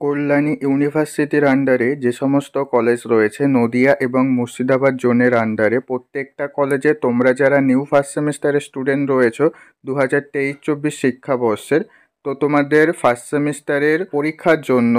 কল্যাণী ইউনিভার্সিটির আন্ডারে যে সমস্ত কলেজ রয়েছে নদিয়া এবং মুর্শিদাবাদ জোনের আন্ডারে প্রত্যেকটা কলেজে তোমরা যারা নিউ ফার্স্ট সেমিস্টারের স্টুডেন্ট রয়েছো 2023-24 শিক্ষাবর্ষের, তো তোমাদের ফার্স্ট সেমিস্টারের পরীক্ষার জন্য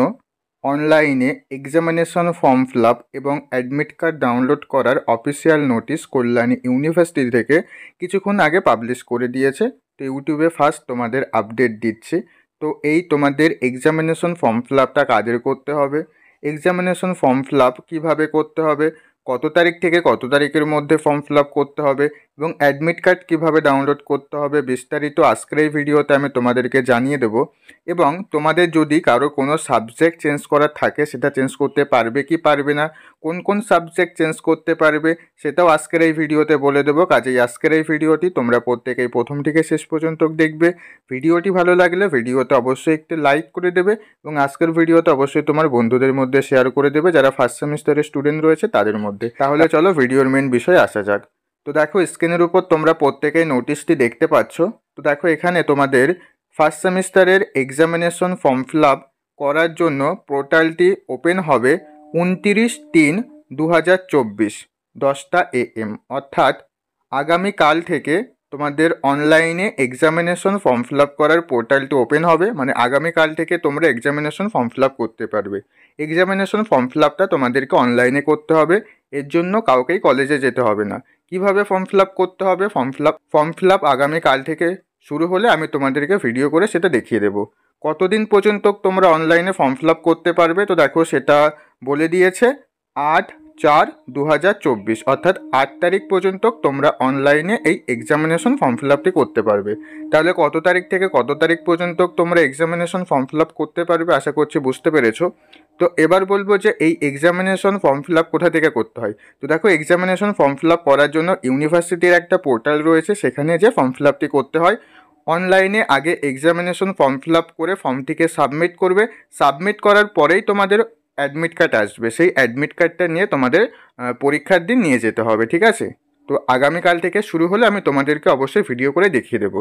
অনলাইনে এক্সামিনেশন ফর্ম ফিল আপ এবং অ্যাডমিট কার্ড ডাউনলোড করার অফিসিয়াল নোটিশ কল্যাণী ইউনিভার্সিটি থেকে কিছুক্ষণ আগে পাবলিশ করে দিয়েছে। তো ইউটিউবে ফার্স্ট তোমাদের আপডেট দিচ্ছি। তো এই তোমাদের এক্সামিনেশন ফর্ম ফিল আপটা কাদের করতে হবে, এক্সামিনেশন ফর্ম ফিল আপ কীভাবে করতে হবে, কত তারিখ থেকে কত তারিখের মধ্যে ফর্ম ফিল আপ করতে হবে এবং অ্যাডমিট কার্ড কীভাবে ডাউনলোড করতে হবে বিস্তারিত আজকের এই ভিডিওতে আমি তোমাদেরকে জানিয়ে দেবো। এবং তোমাদের যদি কারো কোনো সাবজেক্ট চেঞ্জ করার থাকে সেটা চেঞ্জ করতে পারবে কি পারবে না, কোন কোন সাবজেক্ট চেঞ্জ করতে পারবে সেটাও আজকের এই ভিডিওতে বলে দেবো। কাজেই আজকের এই ভিডিওটি তোমরা প্রত্যেকেই প্রথম থেকে শেষ পর্যন্ত দেখবে। ভিডিওটি ভালো লাগলে ভিডিওতে অবশ্যই একটি লাইক করে দেবে এবং আজকের ভিডিওতে অবশ্যই তোমার বন্ধুদের মধ্যে শেয়ার করে দেবে যারা ফার্স্ট সেমিস্টারের স্টুডেন্ট রয়েছে তাদের মধ্যে। তাহলে চলো ভিডিওর মেন বিষয়ে আসা যাক। তো দেখো স্ক্রিনের উপর তোমরা প্রত্যেকেই নোটিশটি দেখতে পাচ্ছ। তো দেখো এখানে তোমাদের ফার্স্ট সেমিস্টারের এক্সামিনেশন ফর্ম ফিল আপ করার জন্য পোর্টালটি ওপেন হবে 29/3/2024 10টা AM, অর্থাৎ আগামীকাল থেকে তোমাদের অনলাইনে এক্সামিনেশন ফর্ম ফিল আপ করার পোর্টালটি ওপেন হবে। মানে আগামীকাল থেকে তোমরা এক্সামিনেশন ফর্ম ফিল আপ করতে পারবে। এক্সামিনেশন ফর্ম ফিল আপটা তোমাদেরকে অনলাইনে করতে হবে, এর জন্য কাউকেই কলেজে যেতে হবে না। কিভাবে ফর্ম ফিল আপ করতে হবে, ফর্ম ফিল আপ আগামীকাল থেকে শুরু হলে আমি তোমাদেরকে ভিডিও করে সেটা দেখিয়ে দেবো। কতদিন পর্যন্ত তোমরা অনলাইনে ফর্ম ফিল আপ করতে পারবে, তো দেখো সেটা বলে দিয়েছে 8/4/2024, অর্থাৎ 8 তারিখ পর্যন্ত তোমরা অনলাইনে এই এক্সামিনেশন ফর্ম ফিল আপটি করতে পারবে। তাহলে কত তারিখ থেকে কত তারিখ পর্যন্ত তোমরা এক্সামিনেশন ফর্ম ফিল আপ করতে পারবে আশা করছি বুঝতে পেরেছো। তো এবার বলবো যে এই এক্সামিনেশন ফর্ম ফিল আপ কোথা থেকে করতে হয়। তো দেখো এক্সামিনেশন ফর্ম ফিল আপ করার জন্য ইউনিভার্সিটির একটা পোর্টাল রয়েছে, সেখানে যে ফর্ম ফিল আপটি করতে হয় অনলাইনে আগে এক্সামিনেশন ফর্ম ফিল আপ করে ফর্মটিকে সাবমিট করবে। সাবমিট করার পরেই তোমাদের অ্যাডমিট কার্ড আসবে, সেই অ্যাডমিট কার্ডটা নিয়ে তোমাদের পরীক্ষার দিন নিয়ে যেতে হবে, ঠিক আছে। তো আগামীকাল থেকে শুরু হলে আমি তোমাদেরকে অবশ্যই ভিডিও করে দেখিয়ে দেবো।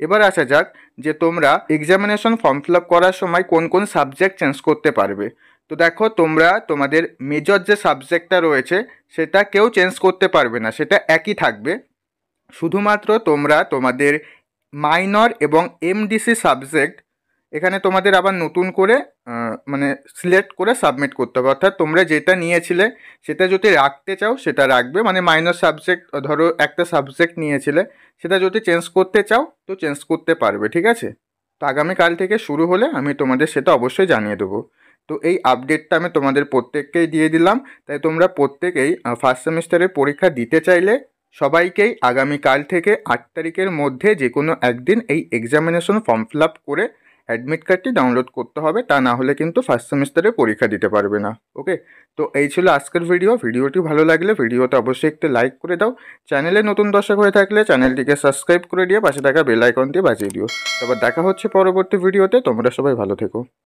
এবার আসা যাক যে তোমরা এক্সামিনেশন ফর্ম ফিল আপ করার সময় কোন কোন সাবজেক্ট চেঞ্জ করতে পারবে। তো দেখো তোমরা তোমাদের মেজর যে সাবজেক্টটা রয়েছে সেটা কেউ চেঞ্জ করতে পারবে না, সেটা একই থাকবে। শুধুমাত্র তোমরা তোমাদের মাইনর এবং এমডিসি সাবজেক্ট এখানে তোমাদের আবার নতুন করে মানে সিলেক্ট করে সাবমিট করতে হবে। অর্থাৎ তোমরা যেটা নিয়েছিলে সেটা যদি রাখতে চাও সেটা রাখবে, মানে মাইনর সাবজেক্ট ধরো একটা সাবজেক্ট নিয়েছিলে সেটা যদি চেঞ্জ করতে চাও তো চেঞ্জ করতে পারবে, ঠিক আছে। তো আগামীকাল থেকে শুরু হলে আমি তোমাদের সেটা অবশ্যই জানিয়ে দেবো। তো এই আপডেটটা আমি তোমাদের প্রত্যেককেই দিয়ে দিলাম। তাই তোমরা প্রত্যেকেই ফার্স্ট সেমিস্টারের পরীক্ষা দিতে চাইলে সবাইকেই আগামীকাল থেকে 8 তারিখের মধ্যে যে কোনো একদিন এই এক্সামিনেশন ফর্ম ফিল আপ করে অ্যাডমিট কার্ডটি ডাউনলোড করতে হবে, তা না হলে কিন্তু ফার্স্ট সেমিস্টারে পরীক্ষা দিতে পারবে না। ওকে, তো এই ছিল আজকের ভিডিওটি ভালো লাগলে ভিডিওতে অবশ্যই একটু লাইক করে দাও। চ্যানেলে নতুন দর্শক হয়ে থাকলে চ্যানেলটিকে সাবস্ক্রাইব করে দিয়ে পাশে থাকা বেল আইকনটি বাজিয়ে দিও। তারপর দেখা হচ্ছে পরবর্তী ভিডিওতে। তোমরা সবাই ভালো থেকো।